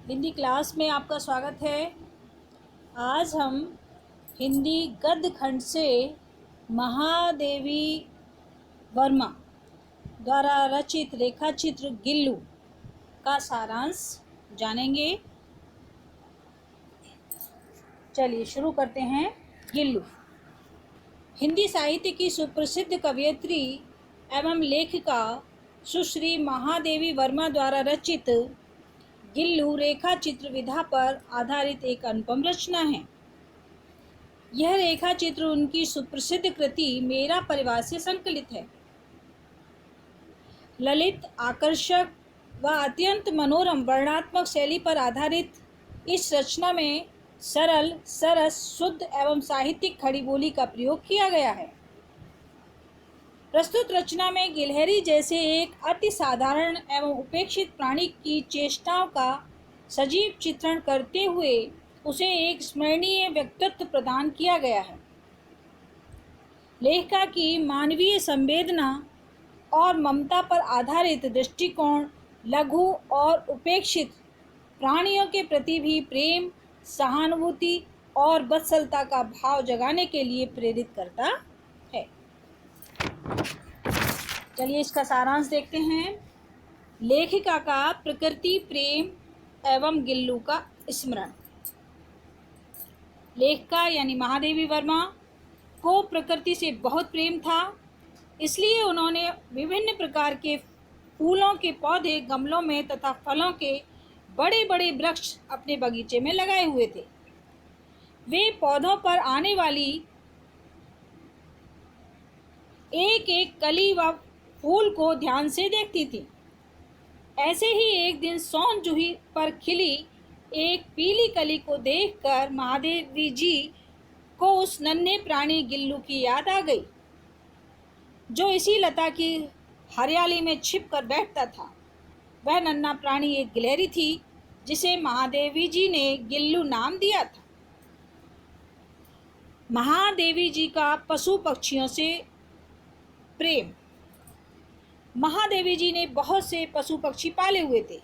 Hindi class में आपका स्वागत है। आज हम हिंदी गद्य खंड से महादेवी वर्मा द्वारा रचित रेखाचित्र गिल्लू का सारांश जानेंगे। चलिए शुरू करते हैं। गिल्लू हिंदी साहित्य की सुप्रसिद्ध कवयित्री एवं लेखिका सुश्री महादेवी वर्मा द्वारा रचित गिल्लू रेखा चित्र विधा पर आधारित एक अनुपम रचना है। यह रेखा चित्र उनकी सुप्रसिद्ध कृति मेरा परिवार से संकलित है। ललित, आकर्षक व अत्यंत मनोरम वर्णनात्मक शैली पर आधारित इस रचना में सरल, सरस, शुद्ध एवं साहित्यिक खड़ी बोली का प्रयोग किया गया है। प्रस्तुत रचना में गिलहरी जैसे एक अति साधारण एवं उपेक्षित प्राणी की चेष्टाओं का सजीव चित्रण करते हुए उसे एक स्मरणीय व्यक्तित्व प्रदान किया गया है। लेखिका की मानवीय संवेदना और ममता पर आधारित दृष्टिकोण लघु और उपेक्षित प्राणियों के प्रति भी प्रेम, सहानुभूति और वत्सलता का भाव जगाने के लिए प्रेरित करता है। चलिए इसका सारांश देखते हैं। लेखिका का प्रकृति प्रेम एवं गिल्लू का स्मरण। लेखिका यानी महादेवी वर्मा को प्रकृति से बहुत प्रेम था, इसलिए उन्होंने विभिन्न प्रकार के फूलों के पौधे गमलों में तथा फलों के बड़े बड़े वृक्ष अपने बगीचे में लगाए हुए थे। वे पौधों पर आने वाली एक एक कली व फूल को ध्यान से देखती थी। ऐसे ही एक दिन सौन जूही पर खिली एक पीली कली को देखकर महादेवी जी को उस नन्हे प्राणी गिल्लू की याद आ गई, जो इसी लता की हरियाली में छिप कर बैठता था। वह नन्हा प्राणी एक गिलहरी थी, जिसे महादेवी जी ने गिल्लू नाम दिया था। महादेवी जी का पशु पक्षियों से प्रेम। महादेवी जी ने बहुत से पशु पक्षी पाले हुए थे,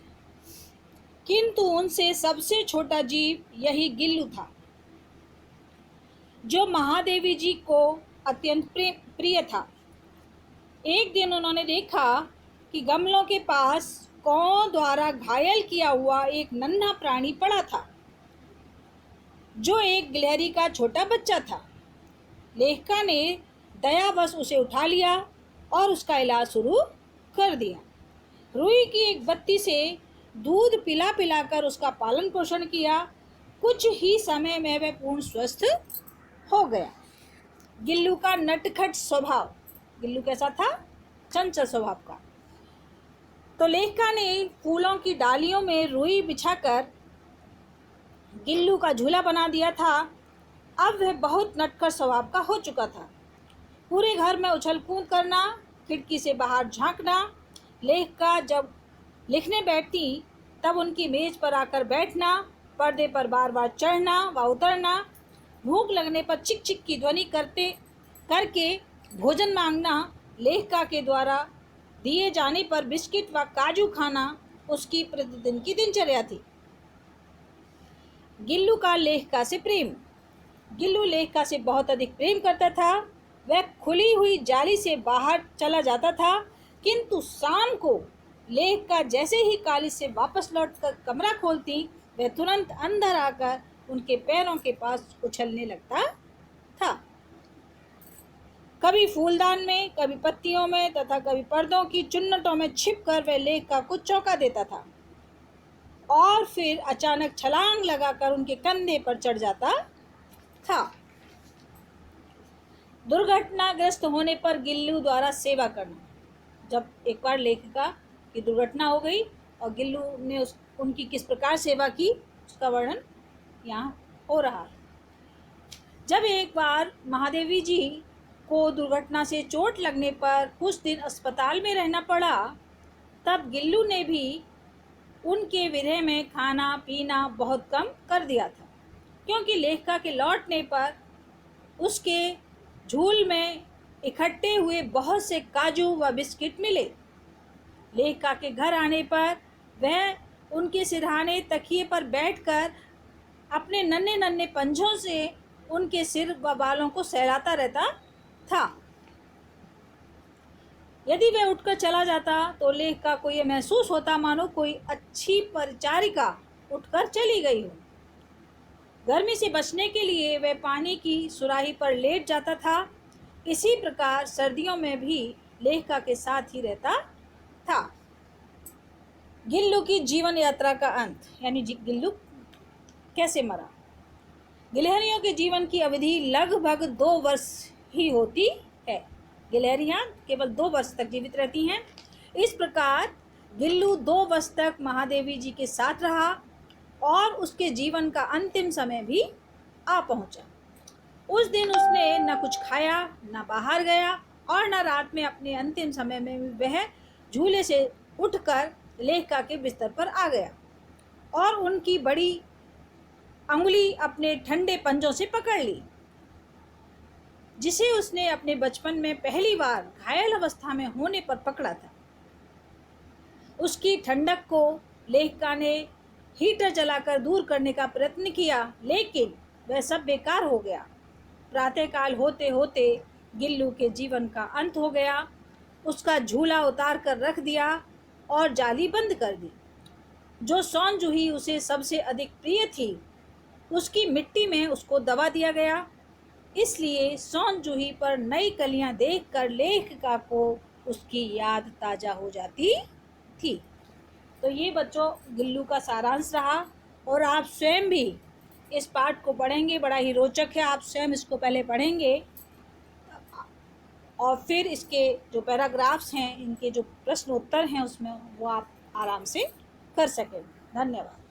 किंतु उनसे सबसे छोटा जीव यही गिल्लू था, जो महादेवी जी को अत्यंत प्रिय था। एक दिन उन्होंने देखा कि गमलों के पास कौओं द्वारा घायल किया हुआ एक नन्हा प्राणी पड़ा था, जो एक गिलहरी का छोटा बच्चा था। लेखिका ने दयावश उसे उठा लिया और उसका इलाज शुरू कर दिया। रुई की एक बत्ती से दूध पिला पिलाकर उसका पालन पोषण किया। कुछ ही समय में वह पूर्ण स्वस्थ हो गया। गिल्लू का नटखट स्वभाव। गिल्लू कैसा था? चंचल स्वभाव का। तो लेखिका ने फूलों की डालियों में रुई बिछाकर गिल्लू का झूला बना दिया था। अब वह बहुत नटखट स्वभाव का हो चुका था। पूरे घर में उछल कूद करना, खिड़की से बाहर झांकना। लेखिका जब लिखने बैठती तब उनकी मेज पर आकर बैठना, पर्दे पर बार बार चढ़ना व उतरना, भूख लगने पर चिक चिक की ध्वनि करके भोजन मांगना, लेखिका के द्वारा दिए जाने पर बिस्किट व काजू खाना उसकी प्रतिदिन की दिनचर्या थी। गिल्लू का लेखिका से प्रेम। गिल्लू लेखिका से बहुत अधिक प्रेम करता था। वह खुली हुई जाली से बाहर चला जाता था, किंतु शाम को लेखिका जैसे ही कॉलेज से वापस लौटकर कमरा खोलती, वह तुरंत अंदर आकर उनके पैरों के पास उछलने लगता था। कभी फूलदान में, कभी पत्तियों में तथा कभी पर्दों की चुन्नटों में छिपकर वह लेखिका को चौंका देता था और फिर अचानक छलांग लगाकर उनके कंधे पर चढ़ जाता था। दुर्घटनाग्रस्त होने पर गिल्लू द्वारा सेवा करना। जब एक बार लेखिका की दुर्घटना हो गई और गिल्लू ने उनकी किस प्रकार सेवा की, उसका वर्णन यहाँ हो रहा है। जब एक बार महादेवी जी को दुर्घटना से चोट लगने पर कुछ दिन अस्पताल में रहना पड़ा, तब गिल्लू ने भी उनके विरह में खाना पीना बहुत कम कर दिया था, क्योंकि लेखिका के लौटने पर उसके झूल में इकट्ठे हुए बहुत से काजू व बिस्किट मिले। लेखिका के घर आने पर वह उनके सिरहाने तकिए पर बैठकर अपने नन्हे नन्हे पंजों से उनके सिर व बालों को सहलाता रहता था। यदि वह उठकर चला जाता तो लेखिका को यह महसूस होता मानो कोई अच्छी परिचारिका उठकर चली गई हो। गर्मी से बचने के लिए वह पानी की सुराही पर लेट जाता था। इसी प्रकार सर्दियों में भी लेखिका के साथ ही रहता था। गिल्लू की जीवन यात्रा का अंत, यानी गिल्लू कैसे मरा। गिलहरियों के जीवन की अवधि लगभग 2 वर्ष ही होती है। गिलहरियां केवल 2 वर्ष तक जीवित रहती हैं। इस प्रकार गिल्लू 2 वर्ष तक महादेवी जी के साथ रहा और उसके जीवन का अंतिम समय भी आ पहुंचा। उस दिन उसने न कुछ खाया, न बाहर गया और न रात में। अपने अंतिम समय में वह झूले से उठकर लेखिका के बिस्तर पर आ गया और उनकी बड़ी अंगुली अपने ठंडे पंजों से पकड़ ली, जिसे उसने अपने बचपन में पहली बार घायल अवस्था में होने पर पकड़ा था। उसकी ठंडक को लेखिका ने हीटर जलाकर दूर करने का प्रयत्न किया, लेकिन वह सब बेकार हो गया। प्रातःकाल होते होते गिल्लू के जीवन का अंत हो गया। उसका झूला उतार कर रख दिया और जाली बंद कर दी। जो सौन जूही उसे सबसे अधिक प्रिय थी, उसकी मिट्टी में उसको दबा दिया गया। इसलिए सौन जूही पर नई कलियां देखकर लेखिका को उसकी याद ताज़ा हो जाती थी। तो ये बच्चों गिल्लू का सारांश रहा और आप स्वयं भी इस पाठ को पढ़ेंगे, बड़ा ही रोचक है। आप स्वयं इसको पहले पढ़ेंगे और फिर इसके जो पैराग्राफ्स हैं, इनके जो प्रश्न उत्तर हैं उसमें वो आप आराम से कर सकें। धन्यवाद।